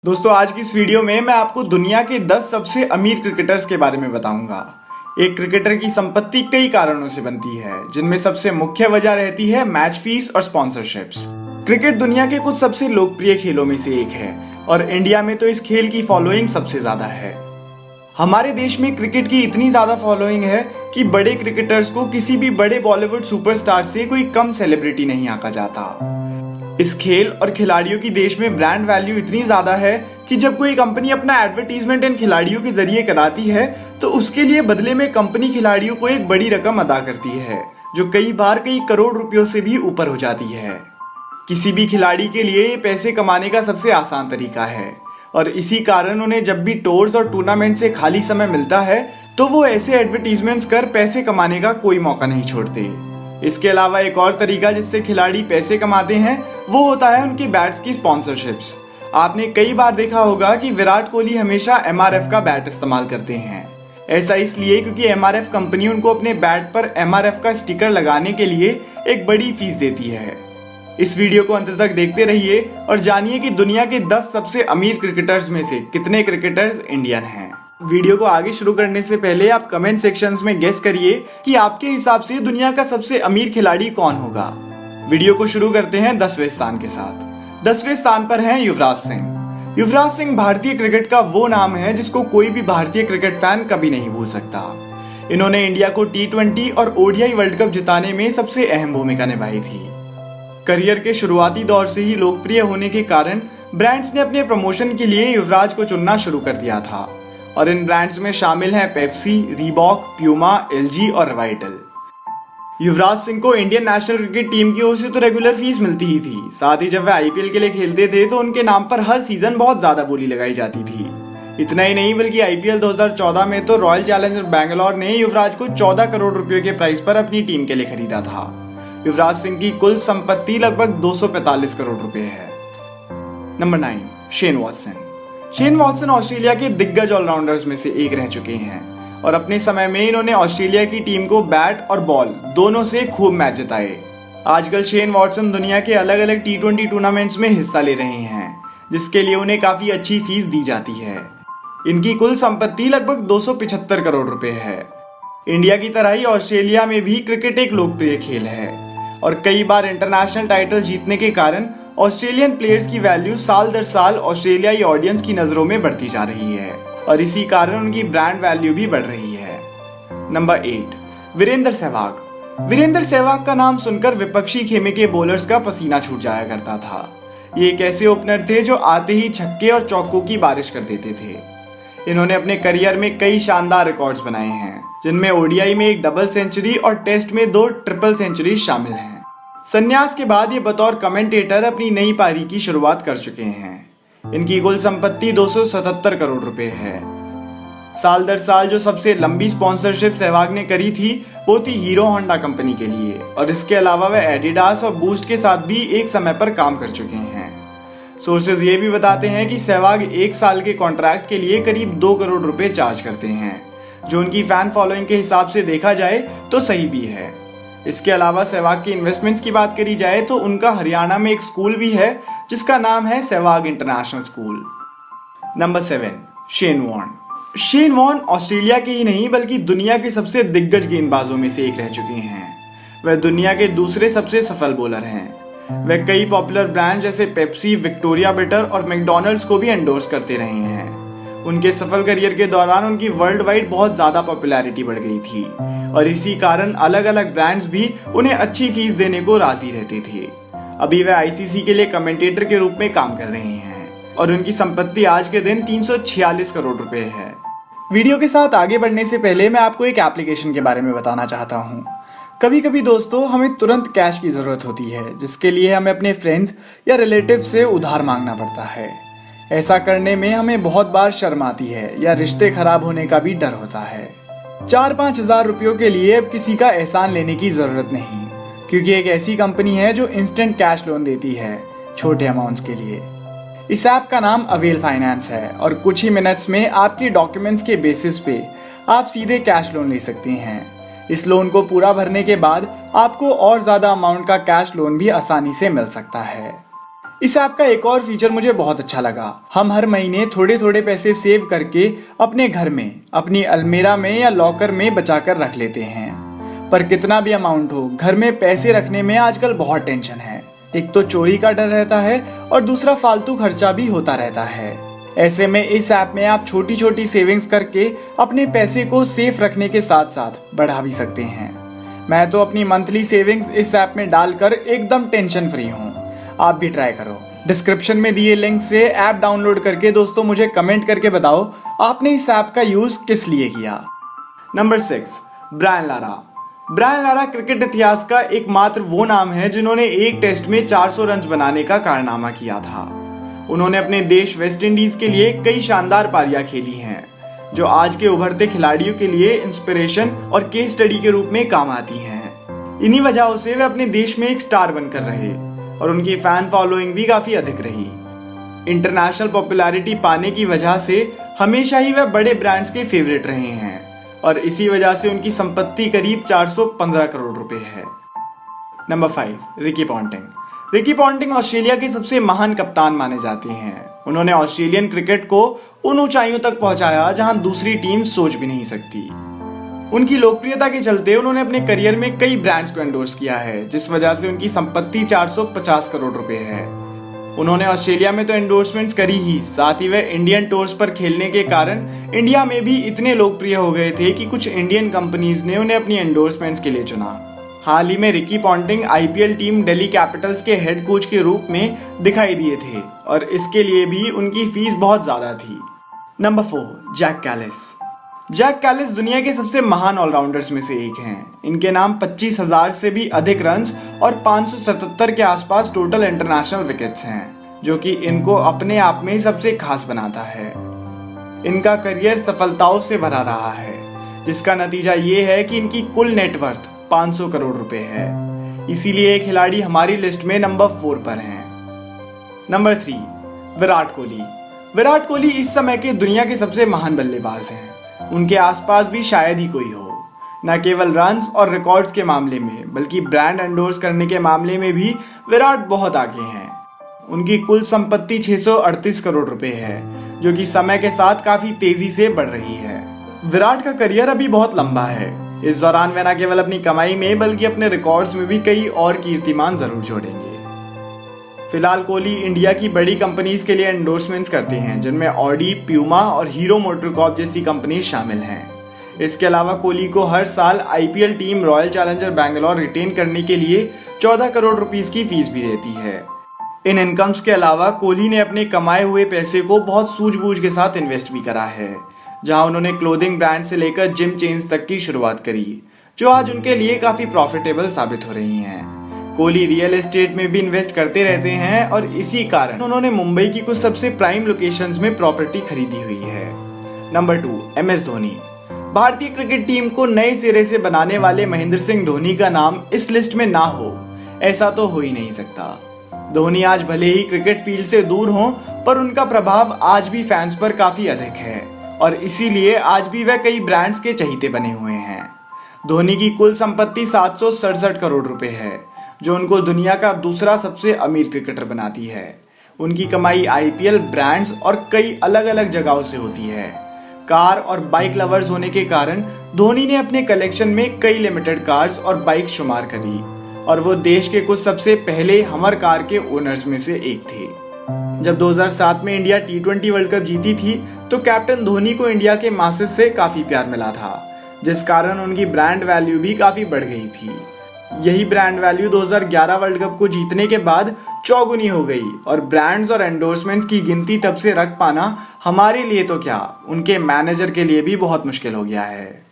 दोस्तों आज की इस वीडियो में मैं आपको दुनिया के 10 सबसे अमीर क्रिकेटर्स के बारे में बताऊंगा। एक क्रिकेटर की संपत्ति कई कारणों से बनती है, जिनमें सबसे मुख्य वजह रहती है मैच फीस और स्पॉन्सरशिप्स। क्रिकेट दुनिया के कुछ सबसे लोकप्रिय खेलों में से एक है और इंडिया में तो इस खेल की फॉलोइंग सबसे ज्यादा है। हमारे देश में क्रिकेट की इतनी ज्यादा फॉलोइंग है कि बड़े क्रिकेटर्स को किसी भी बड़े बॉलीवुड सुपरस्टार से कोई कम सेलिब्रिटी नहीं आंका जाता। इस खेल और खिलाड़ियों की देश में ब्रांड वैल्यू इतनी ज्यादा है कि जब कोई कंपनी अपना एडवर्टीजमेंट इन खिलाड़ियों के जरिए कराती है तो उसके लिए बदले में कंपनी खिलाड़ियों को एक बड़ी रकम अदा करती है, जो कई बार कई करोड़ रुपयों से भी ऊपर हो जाती है। किसी भी खिलाड़ी के लिए ये पैसे कमाने का सबसे आसान तरीका है और इसी कारण उन्हें जब भी टूर्स और टूर्नामेंट से खाली समय मिलता है तो वो ऐसे एडवर्टीजमेंट्स कर पैसे कमाने का कोई मौका नहीं छोड़ते। इसके अलावा एक और तरीका जिससे खिलाड़ी पैसे कमाते हैं वो होता है उनकी बैट्स की स्पॉन्सरशिप्स। आपने कई बार देखा होगा कि विराट कोहली हमेशा MRF का बैट इस्तेमाल करते हैं। ऐसा इसलिए क्योंकि MRF कंपनी उनको अपने बैट पर MRF का स्टिकर लगाने के लिए एक बड़ी फीस देती है। इस वीडियो को अंत तक देखते रहिए और जानिए कि दुनिया के 10 सबसे अमीर क्रिकेटर्स में से कितने क्रिकेटर्स इंडियन हैं। वीडियो को आगे शुरू करने से पहले आप कमेंट सेक्शंस में गेस करिए कि आपके हिसाब से दुनिया का सबसे अमीर खिलाड़ी कौन होगा। वीडियो को शुरू करते हैं 10वें स्थान के साथ। 10वें स्थान पर हैं युवराज सिंह। युवराज सिंह भारतीय क्रिकेट का वो नाम है जिसको कोई भी भारतीय क्रिकेट फैन कभी नहीं भूल सकता। इन्होंने इंडिया को T20 और ODI वर्ल्ड कप जिताने में सबसे अहम भूमिका निभाई थी। करियर के शुरुआती दौर से ही लोकप्रिय होने के कारण ब्रांड्स ने अपने प्रमोशन के लिए युवराज को चुनना शुरू कर दिया था और इन ब्रांड्स में शामिल हैं पेप्सी, रीबॉक, प्यूमा, LG और वाइटल। युवराज सिंह को इंडियन नेशनल क्रिकेट टीम की ओर से तो रेगुलर फीस मिलती ही थी, साथ ही जब वे IPL के लिए खेलते थे तो उनके नाम पर हर सीजन बहुत ज्यादा बोली लगाई जाती थी। इतना ही नहीं बल्कि IPL 2014 में तो रॉयल चैलेंजर बैंगलोर ने युवराज को 14 करोड़ रुपयों के प्राइस पर अपनी टीम के लिए खरीदा था। युवराज सिंह की कुल संपत्ति लगभग 245 करोड़ रुपए है। Number 9, Shane Watson. Shane Watson Australia के दिग्गज ऑलराउंडर्स में से एक रह चुके हैं और अपने समय में इन्होंने ऑस्ट्रेलिया की टीम को बैट और बॉल दोनों से खूब मैच जिताए। आजकल शेन वॉटसन दुनिया के अलग अलग T20 टूर्नामेंट्स में हिस्सा ले रहे हैं, जिसके लिए उन्हें काफी अच्छी फीस दी जाती है। इनकी कुल संपत्ति लगभग 275 करोड़ रुपए है। इंडिया की तरह ही ऑस्ट्रेलिया में भी क्रिकेट एक लोकप्रिय खेल है और कई बार इंटरनेशनल टाइटल जीतने के कारण ऑस्ट्रेलियन प्लेयर्स की वैल्यू साल दर साल ऑस्ट्रेलियाई ऑडियंस की नजरों में बढ़ती जा रही है और इसी कारण उनकी ब्रांड वैल्यू भी बढ़ रही है। नंबर 8, वीरेंद्र सहवाग। वीरेंद्र सहवाग का नाम सुनकर विपक्षी खेमे के बॉलर्स का पसीना छूट जाया करता था। ये एक ऐसे ओपनर थे जो आते ही छक्के और चौकों की बारिश कर देते थे। इन्होंने अपने करियर में कई शानदार रिकॉर्ड्स बनाए हैं, जिनमें ODI में एक डबल सेंचुरी और टेस्ट में 2 ट्रिपल सेंचुरी शामिल हैं। संन्यास के बाद ये बतौर कमेंटेटर अपनी नई पारी की शुरुआत कर चुके हैं। इनकी कुल संपत्ति 277 करोड़ रुपए है। साल दर साल जो सबसे लंबी स्पॉन्सरशिप सहवाग ने करी थी वो थी हीरो होंडा कंपनी के लिए और इसके अलावा वह एडिडास और बूस्ट के साथ भी एक समय पर काम कर चुके हैं। सोर्सेज ये भी बताते हैं कि सहवाग 1 साल के कॉन्ट्रैक्ट के लिए करीब 2 करोड़ रुपए चार्ज करते हैं, जो उनकी फैन फॉलोइंग के हिसाब से देखा जाए तो सही भी है। इसके अलावा सहवाग की इन्वेस्टमेंट्स की बात करी जाए तो उनका हरियाणा में एक स्कूल भी है जिसका नाम है Sehwag international school. Number 7, Shane Warne. Shane Warne Australia के ही नहीं बल्कि दुनिया के सबसे दिग्गज गेंदबाजों में से एक रह चुके हैं। वह दुनिया के दूसरे सबसे सफल बॉलर हैं। वह कई पॉपुलर ब्रांड जैसे पेप्सी, विक्टोरिया बिटर और मैकडॉनल्ड्स को भी एंडोर्स करते रहे हैं। उनके सफल करियर के दौरान उनकी वर्ल्ड वाइड बहुत ज्यादा पॉपुलैरिटी बढ़ गई थी और इसी कारण अलग अलग ब्रांड्स भी उन्हें अच्छी फीस देने को राजी रहते थे। अभी वे ICC के लिए कमेंटेटर के रूप में काम कर रहे हैं और उनकी संपत्ति आज के दिन 346 करोड़ रुपए है। वीडियो के साथ आगे बढ़ने से पहले मैं आपको एक एप्लीकेशन के बारे में बताना चाहता हूँ। कभी कभी दोस्तों हमें तुरंत कैश की जरूरत होती है, जिसके लिए हमें अपने फ्रेंड्स या रिलेटिव से उधार मांगना पड़ता है। ऐसा करने में हमें बहुत बार शर्म आती है या रिश्ते खराब होने का भी डर होता है। 4-5 हजार रुपयों के लिए अब किसी का एहसान लेने की जरूरत नहीं, क्योंकि एक ऐसी कंपनी है जो इंस्टेंट कैश लोन देती है छोटे अमाउंट्स के लिए। इस ऐप का नाम अवेल फाइनेंस है और कुछ ही मिनट्स में आपके डॉक्यूमेंट्स के बेसिस पे आप सीधे कैश लोन ले सकते हैं। इस लोन को पूरा भरने के बाद आपको और ज्यादा अमाउंट का कैश लोन भी आसानी से मिल सकता है। इस ऐप का एक और फीचर मुझे बहुत अच्छा लगा। हम हर महीने थोड़े थोड़े पैसे सेव करके अपने घर में, अपनी अलमीरा में या लॉकर में बचा कर रख लेते हैं। पर कितना भी अमाउंट हो, घर में पैसे रखने में आजकल बहुत टेंशन है। एक तो चोरी का डर रहता है और दूसरा फालतू खर्चा भी होता रहता है। ऐसे में इस ऐप में आप छोटी छोटी सेविंग्स करके अपने पैसे को सेफ रखने के साथ साथ बढ़ा भी सकते हैं। मैं तो अपनी मंथली सेविंग्स इस ऐप में डालकर एकदम टेंशन फ्री हूँ। आप भी ट्राई करो। डिस्क्रिप्शन में दिए लिंक से ऐप डाउनलोड करके दोस्तों मुझे कमेंट करके बताओ आपने इस ऐप का यूज किस लिए किया। Number 6, Brian Lara. Brian Lara cricket इतिहास का एकमात्र वो नाम है जिन्होंने एक टेस्ट में 400 रन बनाने का कारनामा किया था। उन्होंने अपने देश वेस्ट इंडीज के लिए कई शानदार पारियां खेली हैं, जो आज के उभरते खिलाड़ियों के लिए इंस्पिरेशन और केस स्टडी के रूप में काम आती हैं। इन्हीं वजहों से वे अपने देश में एक स्टार बनकर रहे और उनकी फैन फॉलोइंग भी काफी अधिक रही। इंटरनेशनल पॉपुलैरिटी पाने की वजह से हमेशा ही वह बड़े ब्रांड्स के फेवरेट रहे हैं और इसी वजह से उनकी संपत्ति करीब 415 करोड़ रुपए है। Number 5, Ricky Ponting. Ricky Ponting Australia के सबसे महान कप्तान माने जाते हैं। उन्होंने ऑस्ट्रेलियन क्रिकेट को उन ऊंचाइयों तक पहुंचाया जहां दूसरी टीम सोच भी नहीं सकती। उनकी लोकप्रियता के चलते उन्होंने अपने करियर में कई ब्रांड्स को एंडोर्स किया है, जिस वजह से उनकी संपत्ति 450 करोड़ रुपए है। उन्होंने ऑस्ट्रेलिया में तो एंडोर्समेंट्स करी ही, साथ ही वह इंडियन टूर्स पर खेलने के कारण इंडिया में भी इतने लोकप्रिय हो गए थे कि कुछ इंडियन कंपनीज ने उन्हें अपनी एंडोर्समेंट्स के लिए चुना। हाल ही में Ricky Ponting IPL team Delhi Capitals के हेड कोच के रूप में दिखाई दिए थे और इसके लिए भी उनकी फीस बहुत ज्यादा थी। Number 4, Jacques Kallis. Jacques Kallis दुनिया के सबसे महान ऑलराउंडर्स में से एक हैं। इनके नाम 25,000 से भी अधिक रन्स और 577 के आसपास टोटल इंटरनेशनल विकेट्स हैं, जो कि इनको अपने आप में सबसे खास बनाता है। इनका करियर सफलताओं से भरा रहा है, जिसका नतीजा ये है कि इनकी कुल नेटवर्थ 500 करोड़ रुपए है। इसीलिए ये खिलाड़ी हमारी लिस्ट में नंबर 4 पर हैं। नंबर 3, विराट कोहली। विराट कोहली इस समय के दुनिया के सबसे महान बल्लेबाज हैं। उनके आसपास भी शायद ही कोई हो। न केवल रन्स और रिकॉर्ड्स के मामले में, बल्कि ब्रांड एंडोर्स करने के मामले में भी विराट बहुत आगे हैं। उनकी कुल संपत्ति 638 करोड़ रुपए है, जो कि समय के साथ काफी तेजी से बढ़ रही है। विराट का करियर अभी बहुत लंबा है। इस दौरान वे न केवल अपनी कमाई में बल्कि अपने रिकॉर्ड्स में भी कई और कीर्तिमान जरूर जोड़ेंगे। फिलहाल कोहली इंडिया की बड़ी कंपनीज के लिए एंडोर्समेंट्स करते हैं, जिनमें ऑडी, प्यूमा और हीरो मोटरकॉर्प जैसी कंपनीज शामिल हैं। इसके अलावा कोहली को हर साल IPL team Royal Challenger Bangalore retain करने के लिए 14 करोड़ रुपीस की फीस भी देती है। इन इनकम्स के अलावा कोहली ने अपने कमाए हुए पैसे को बहुत सूझबूझ के साथ इन्वेस्ट भी करा है, जहां उन्होंने क्लोथिंग ब्रांड से लेकर जिम चेन्स तक की शुरुआत करी, जो आज उनके लिए काफी प्रॉफिटेबल साबित हो रही हैं। कोहली रियल एस्टेट में भी इन्वेस्ट करते रहते हैं और इसी कारण उन्होंने मुंबई की कुछ सबसे प्राइम लोकेशंस में प्रॉपर्टी खरीदी हुई है। Number 2, MS Dhoni. भारतीय क्रिकेट टीम को नए सिरे से बनाने वाले महेंद्र सिंह धोनी का नाम इस लिस्ट में ना हो, ऐसा तो हो ही नहीं सकता। धोनी आज भले ही क्रिकेट फील्ड से दूर हों, पर उनका प्रभाव आज भी फैंस पर काफी अधिक है और इसीलिए आज भी वह कई ब्रांड्स के चहीते बने हुए हैं। धोनी की कुल संपत्ति 767 करोड़ रुपए है, जो उनको दुनिया का दूसरा सबसे अमीर क्रिकेटर बनाती है। उनकी कमाई आईपीएल, ब्रांड्स और कई अलग अलग जगहों से होती है। कार और बाइक लवर्स होने के कारण धोनी ने अपने कलेक्शन में कई लिमिटेड कार्स और बाइक शुमार करी और वो देश के कुछ सबसे पहले हमर कार के ओनर्स में से एक थे। जब 2007 में इंडिया T20 वर्ल्ड कप जीती थी तो कैप्टन धोनी को इंडिया के मासेस से काफी प्यार मिला था, जिस कारण उनकी ब्रांड वैल्यू भी काफी बढ़ गई थी। यही ब्रांड वैल्यू 2011 वर्ल्ड कप को जीतने के बाद चौगुनी हो गई और ब्रांड्स और एंडोर्समेंट्स की गिनती तब से रख पाना हमारे लिए तो क्या, उनके मैनेजर के लिए भी बहुत मुश्किल हो गया है।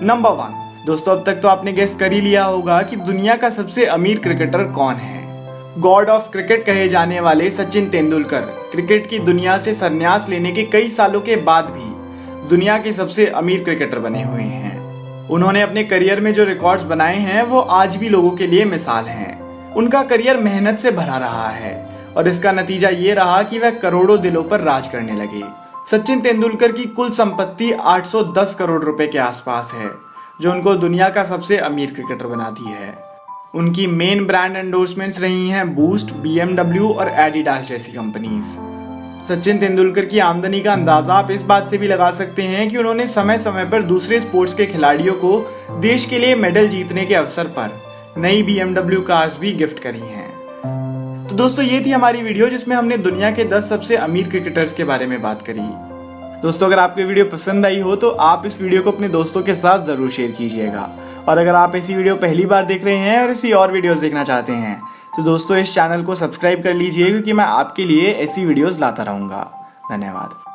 नंबर 1, दोस्तों अब तक तो आपने गेस कर ही लिया होगा कि दुनिया का सबसे अमीर क्रिकेटर कौन है। गॉड ऑफ क्रिकेट कहे जाने वाले सचिन तेंदुलकर क्रिकेट की दुनिया से संन्यास लेने के कई सालों के बाद भी दुनिया के सबसे अमीर क्रिकेटर बने हुए हैं। उन्होंने अपने करियर में जो रिकॉर्ड्स बनाए हैं वो आज भी लोगों के लिए मिसाल हैं। उनका करियर मेहनत से भरा रहा है और इसका नतीजा ये रहा कि वह करोड़ों दिलों पर राज करने लगे। सचिन तेंदुलकर की कुल संपत्ति 810 करोड़ रुपए के आसपास है, जो उनको दुनिया का सबसे अमीर क्रिकेटर बनाती है। उनकी मेन ब्रांड एंडोर्समेंट्स रही हैं बूस्ट, BMW और एडिडास जैसी कंपनीज। सचिन तेंदुलकर की आमदनी का अंदाजा आप इस बात से भी लगा सकते हैं कि उन्होंने समय समय पर दूसरे स्पोर्ट्स के खिलाड़ियों को देश के लिए मेडल जीतने के अवसर पर नई BMW कार्स भी गिफ्ट करी हैं। तो दोस्तों ये थी हमारी वीडियो जिसमें हमने दुनिया के 10 सबसे अमीर क्रिकेटर्स के बारे में बात करी। दोस्तों अगर आपको वीडियो पसंद आई हो तो आप इस वीडियो को अपने दोस्तों के साथ जरूर शेयर कीजिएगा। और अगर आप ऐसी वीडियो पहली बार देख रहे हैं और इसी और वीडियोस देखना चाहते हैं तो दोस्तों इस चैनल को सब्सक्राइब कर लीजिए, क्योंकि मैं आपके लिए ऐसी वीडियोस लाता रहूँगा। धन्यवाद।